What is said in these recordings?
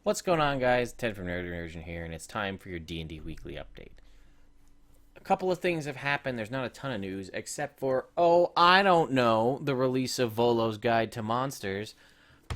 What's going on, guys? Ted from Immersion here, and it's time for your D&D Weekly Update. A couple of things have happened. There's not a ton of news, except for, I don't know, the release of Volo's Guide to Monsters.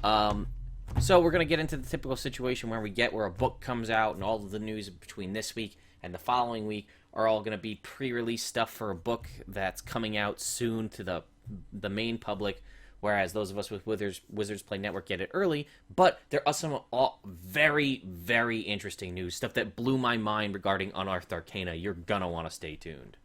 So we're going to get into the typical situation where a book comes out, and all of the news between this week and the following week are all going to be pre-release stuff for a book that's coming out soon to the main public. Whereas those of us with Wizards Play Network get it early. But there are some very, very interesting news. Stuff that blew my mind regarding Unearthed Arcana. You're going to want to stay tuned.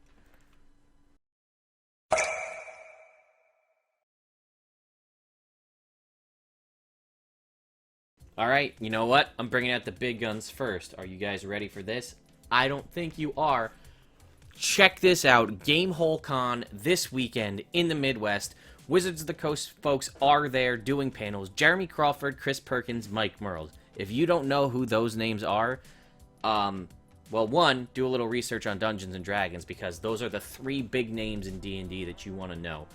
Alright, you know what? I'm bringing out the big guns first. Are you guys ready for this? I don't think you are. Check this out. Gamehole Con this weekend in the Midwest. Wizards of the Coast folks are there doing panels. Jeremy Crawford, Chris Perkins, Mike Merles. If you don't know who those names are, well, one, do a little research on Dungeons & Dragons, because those are the three big names in D&D that you want to know.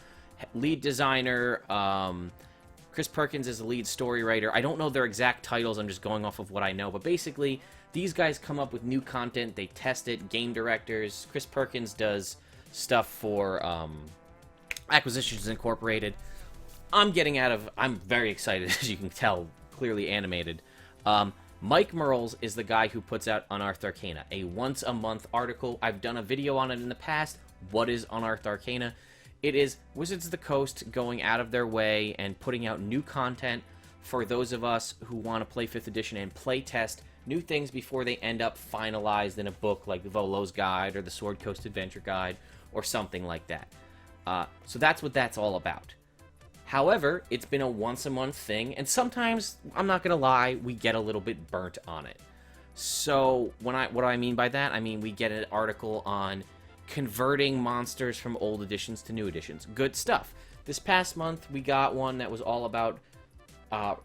Lead designer, Chris Perkins is the lead story writer. I don't know their exact titles, I'm just going off of what I know, but basically, these guys come up with new content, they test it, game directors. Chris Perkins does stuff for, Acquisitions Incorporated. I'm very excited, as you can tell, clearly animated. Mike Merles is the guy who puts out Unearthed Arcana, a once-a-month article. I've done a video on it in the past. What is Unearthed Arcana? It is Wizards of the Coast going out of their way and putting out new content for those of us who want to play 5th edition and play test new things before they end up finalized in a book like Volo's Guide or the Sword Coast Adventure Guide or something like that. So that's what that's all about. However, it's been a once-a-month thing, and sometimes, I'm not going to lie, we get a little bit burnt on it. So, what do I mean by that? I mean, we get an article on converting monsters from old editions to new editions. Good stuff. This past month, we got one that was all about how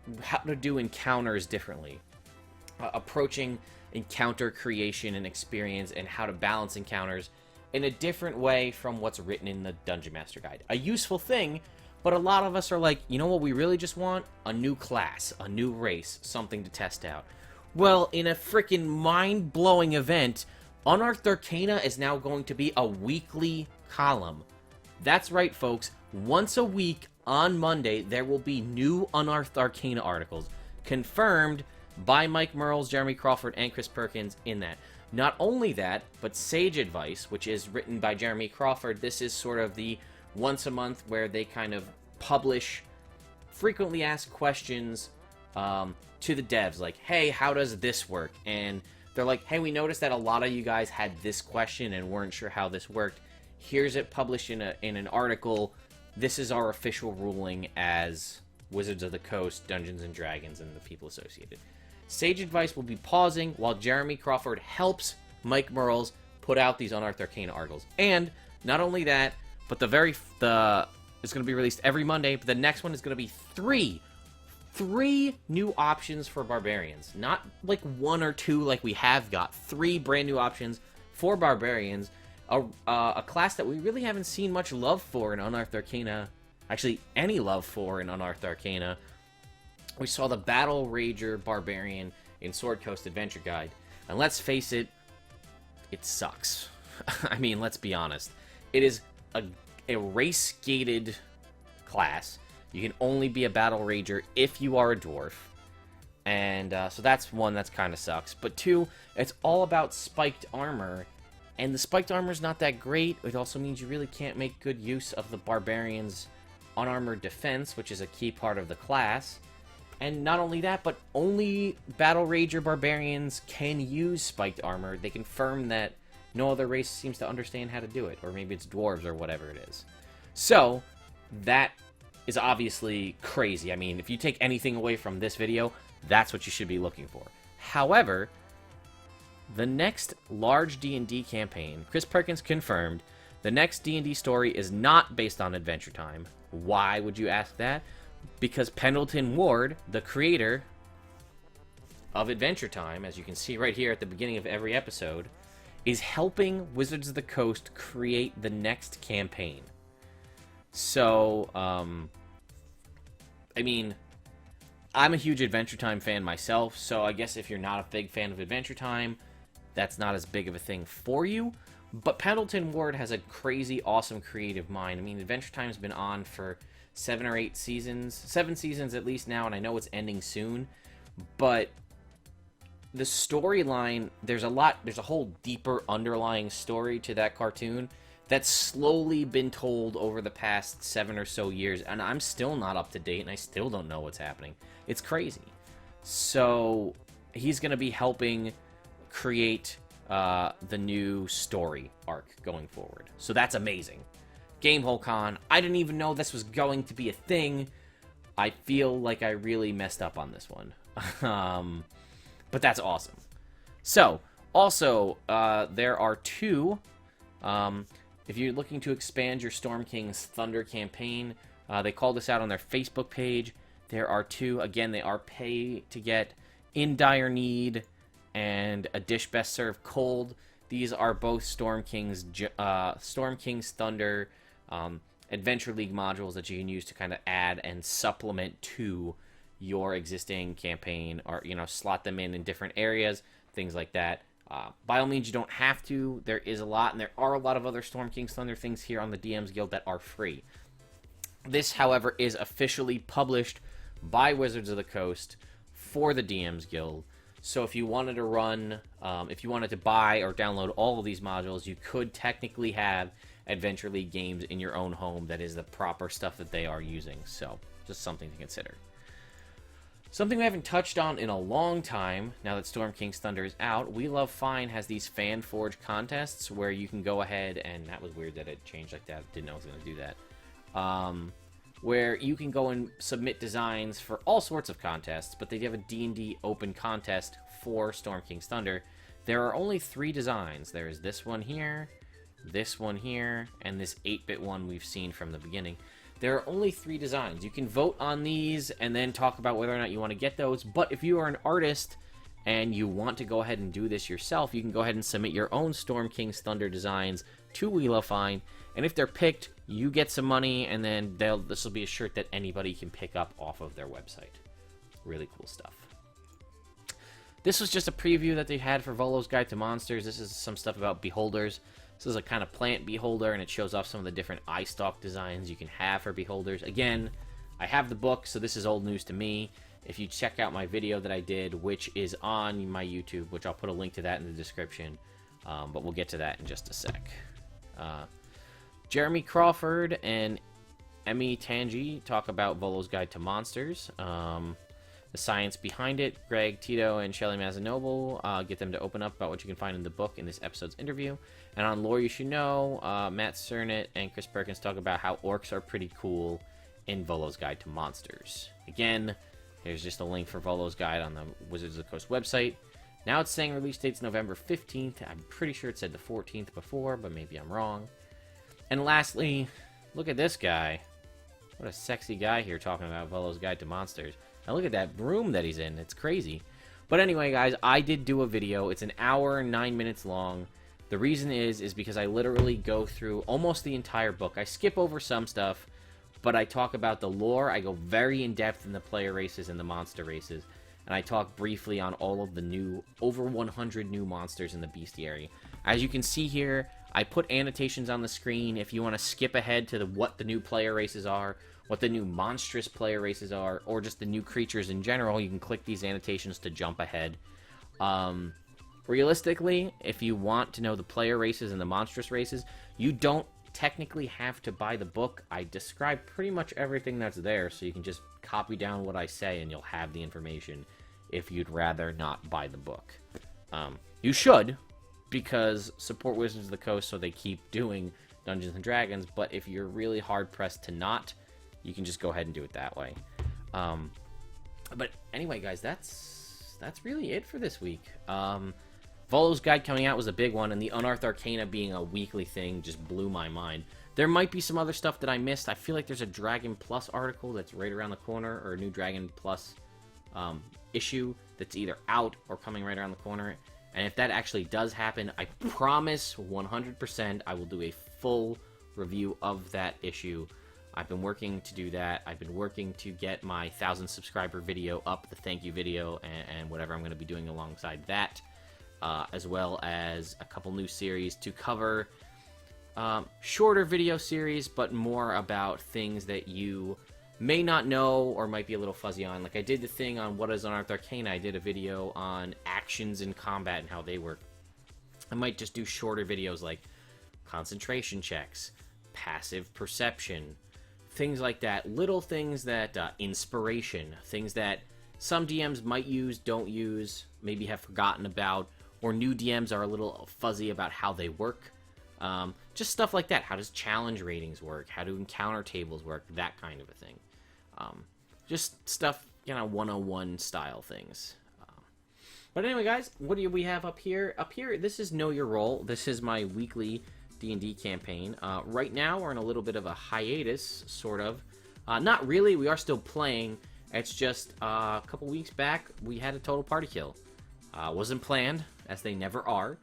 to do encounters differently. Approaching encounter creation and experience, and how to balance encounters in a different way from what's written in the Dungeon Master Guide. A useful thing, but a lot of us are like, you know what we really just want? A new class, a new race, something to test out. Well, in a freaking mind-blowing event, Unearthed Arcana is now going to be a weekly column. That's right, folks. Once a week, on Monday, there will be new Unearthed Arcana articles, confirmed by Mike Merles, Jeremy Crawford, and Chris Perkins in that. Not only that, but Sage Advice, which is written by Jeremy Crawford. This is sort of the once a month where they kind of publish frequently asked questions to the devs. Like, hey, how does this work? And they're like, hey, we noticed that a lot of you guys had this question and weren't sure how this worked. Here's it published in an article. This is our official ruling as Wizards of the Coast, Dungeons & Dragons, and the people associated. Sage Advice will be pausing while Jeremy Crawford helps Mike Merles put out these Unearthed Arcana articles. And not only that, but it's going to be released every Monday, but the next one is going to be three new options for Barbarians. Not like one or two like we have got. 3 brand new options for Barbarians. A class that we really haven't seen much love for in Unearthed Arcana. Actually, any love for in Unearthed Arcana. We saw the Battle Rager Barbarian in Sword Coast Adventure Guide. And let's face it, it sucks. I mean, let's be honest. It is a race-gated class. You can only be a Battle Rager if you are a dwarf. And so that's one that's kind of sucks. But 2, it's all about spiked armor. And the spiked armor is not that great. It also means you really can't make good use of the Barbarian's unarmored defense, which is a key part of the class. And not only that, but only Battle Rager Barbarians can use spiked armor. They confirm that no other race seems to understand how to do it. Or maybe it's dwarves or whatever it is. So, that is obviously crazy. I mean, if you take anything away from this video, that's what you should be looking for. However, the next large D&D campaign, Chris Perkins confirmed, the next D&D story is not based on Adventure Time. Why would you ask that? Because Pendleton Ward, the creator of Adventure Time, as you can see right here at the beginning of every episode, is helping Wizards of the Coast create the next campaign. So, I mean, I'm a huge Adventure Time fan myself, so I guess if you're not a big fan of Adventure Time, that's not as big of a thing for you. But Pendleton Ward has a crazy, awesome creative mind. I mean, Adventure Time's been on for 7 or 8 seasons. 7 seasons at least now, and I know it's ending soon. But the storyline, there's a whole deeper underlying story to that cartoon that's slowly been told over the past 7 or so years, and I'm still not up to date, and I still don't know what's happening. It's crazy. So he's going to be helping create the new story arc going forward. So that's amazing. GameholeCon, I didn't even know this was going to be a thing. I feel like I really messed up on this one. But that's awesome. So, also, there are 2... if you're looking to expand your Storm King's Thunder campaign, they called this out on their Facebook page. There are 2. Again, they are pay to get, In Dire Need, and A Dish Best Served Cold. These are both Storm King's Thunder Adventure League modules that you can use to kind of add and supplement to your existing campaign, or, you know, slot them in different areas, things like that. By all means, you don't have to. There is a lot, and there are a lot of other Storm King's Thunder things here on the DM's Guild that are free. This, however, is officially published by Wizards of the Coast for the DM's Guild. So if you wanted to run, if you wanted to buy or download all of these modules, you could technically have Adventure League games in your own home. That is the proper stuff that they are using. So just something to consider. Something we haven't touched on in a long time, now that Storm King's Thunder is out, WeLoveFine has these fan forge contests where you can go ahead, and that was weird that it changed like that. Didn't know it was going to do that. Where you can go and submit designs for all sorts of contests, but they have a D&D open contest for Storm King's Thunder. There are only 3 designs. There is this one here, and this 8-bit one we've seen from the beginning. There are only 3 designs. You can vote on these and then talk about whether or not you want to get those. But if you are an artist and you want to go ahead and do this yourself, you can go ahead and submit your own Storm King's Thunder designs to WeLoveFine. And if they're picked, you get some money, and then this will be a shirt that anybody can pick up off of their website. Really cool stuff. This was just a preview that they had for Volo's Guide to Monsters. This is some stuff about beholders. This is a kind of plant beholder, and it shows off some of the different eye stalk designs you can have for beholders. Again, I have the book, so this is old news to me. If you check out my video that I did, which is on my YouTube, which I'll put a link to that in the description, but we'll get to that in just a sec. Jeremy Crawford and Emmy Tangi talk about Volo's Guide to Monsters. The science behind it. Greg Tito and Shelly Mazanoble get them to open up about what you can find in the book in this episode's interview. And on Lore You Should Know, Matt Cernit and Chris Perkins talk about how orcs are pretty cool in Volo's Guide to Monsters. Again, there's just a link for Volo's Guide on the Wizards of the Coast website. Now it's saying release date's November 15th. I'm pretty sure it said the 14th before, but maybe I'm wrong. And lastly, look at this guy. What a sexy guy here talking about Volo's Guide to Monsters. Now look at that room that he's in. It's crazy. But anyway, guys, I did do a video. It's an hour and 9 minutes long. The reason is because I literally go through almost the entire book. I skip over some stuff, but I talk about the lore. I go very in-depth in the player races and the monster races. And I talk briefly on all of the new, over 100 new monsters in the bestiary. As you can see here, I put annotations on the screen if you want to skip ahead to what the new player races are, what the new monstrous player races are, or just the new creatures in general. You can click these annotations to jump ahead. Realistically, if you want to know the player races and the monstrous races, you don't technically have to buy the book. I describe pretty much everything that's there, so you can just copy down what I say and you'll have the information if you'd rather not buy the book. You should, because support Wizards of the Coast so they keep doing Dungeons & Dragons, but if you're really hard-pressed to not, you can just go ahead and do it that way. But anyway, guys, that's really it for this week. Volo's Guide coming out was a big one, and the Unearthed Arcana being a weekly thing just blew my mind. There might be some other stuff that I missed. I feel like there's a Dragon Plus article that's right around the corner, or a new Dragon Plus issue that's either out or coming right around the corner. And if that actually does happen, I promise 100% I will do a full review of that issue. I've been working to do that. I've been working to get my 1,000 subscriber video up, the thank you video, and whatever I'm going to be doing alongside that, as well as a couple new series to cover shorter video series, but more about things that you may not know or might be a little fuzzy on. Like I did the thing on what is Unearthed Arcana. I did a video on actions in combat and how they work. I might just do shorter videos like concentration checks, passive perception, things like that. Little things that, inspiration, things that some DMs might use, don't use, maybe have forgotten about, or new DMs are a little fuzzy about how they work. Just stuff like that. How does challenge ratings work? How do encounter tables work? That kind of a thing. Just stuff, 101 style things. But anyway, guys, what do we have up here? Up here, this is Know Your Role. This is my weekly D&D campaign. Right now, we're in a little bit of a hiatus, sort of. Not really. We are still playing. It's just a couple weeks back, we had a total party kill. Wasn't planned, as they never are.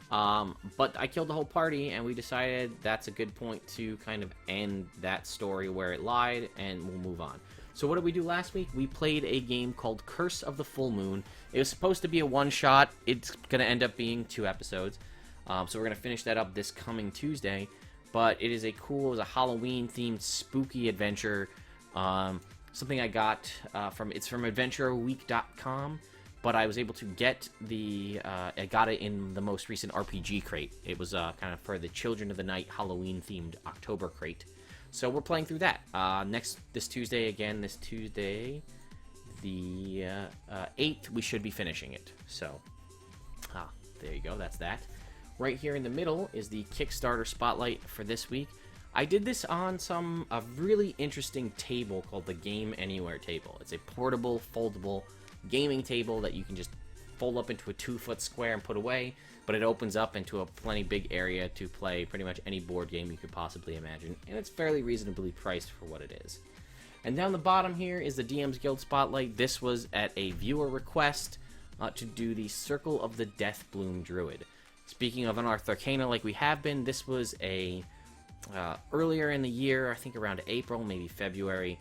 But I killed the whole party, and we decided that's a good point to kind of end that story where it lied, and we'll move on. So what did we do last week? We played a game called Curse of the Full Moon. It was supposed to be a one-shot. It's going to end up being 2 episodes. So we're going to finish that up this coming Tuesday. But it is a Halloween-themed spooky adventure. Something I got it's from AdventureWeek.com. But I was able to get I got it in the most recent RPG crate. It was kind of for the Children of the Night Halloween-themed October crate. So we're playing through that. This Tuesday, the 8th, we should be finishing it. So, there you go, that's that. Right here in the middle is the Kickstarter spotlight for this week. I did this on a really interesting table called the Game Anywhere table. It's a portable, foldable gaming table that you can just fold up into a 2-foot square and put away, but it opens up into a plenty big area to play pretty much any board game you could possibly imagine, and it's fairly reasonably priced for what it is. And down the bottom here is the DM's Guild Spotlight. This was at a viewer request to do the Circle of the Deathbloom Druid. Speaking of Unearthed Arcana, like we have been, this was earlier in the year, I think around April, maybe February.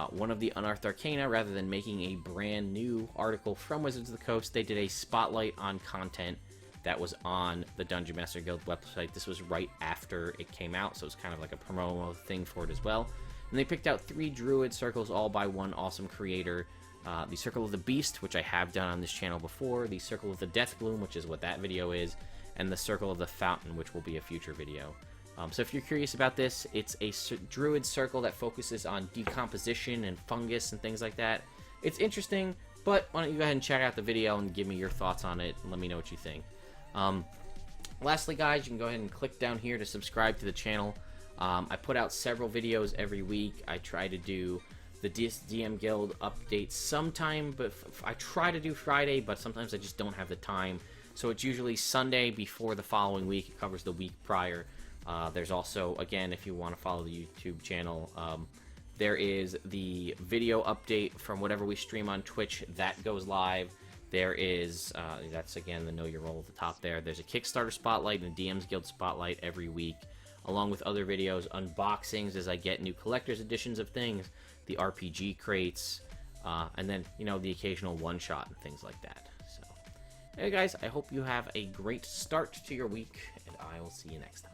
One of the Unearthed Arcana, rather than making a brand new article from Wizards of the Coast, they did a spotlight on content that was on the Dungeon Master Guild website. This was right after it came out, so it's kind of like a promo thing for it as well. And they picked out 3 Druid circles, all by one awesome creator. The Circle of the Beast, which I have done on this channel before, the Circle of the Deathbloom, which is what that video is, and the Circle of the Fountain, which will be a future video. So if you're curious about this, it's a druid circle that focuses on decomposition and fungus and things like that. It's interesting, but why don't you go ahead and check out the video and give me your thoughts on it and let me know what you think. Lastly, guys, you can go ahead and click down here to subscribe to the channel. I put out several videos every week. I try to do the DM Guild updates sometime, but I try to do Friday, but sometimes I just don't have the time. So it's usually Sunday before the following week. It covers the week prior. There's also, again, if you want to follow the YouTube channel, there is the video update from whatever we stream on Twitch that goes live. There is, that's again the Know Your Role at the top there. There's a Kickstarter spotlight and a DM's Guild spotlight every week, along with other videos, unboxings as I get new collector's editions of things, the RPG crates, and then, the occasional one-shot and things like that. So, hey guys, I hope you have a great start to your week, and I will see you next time.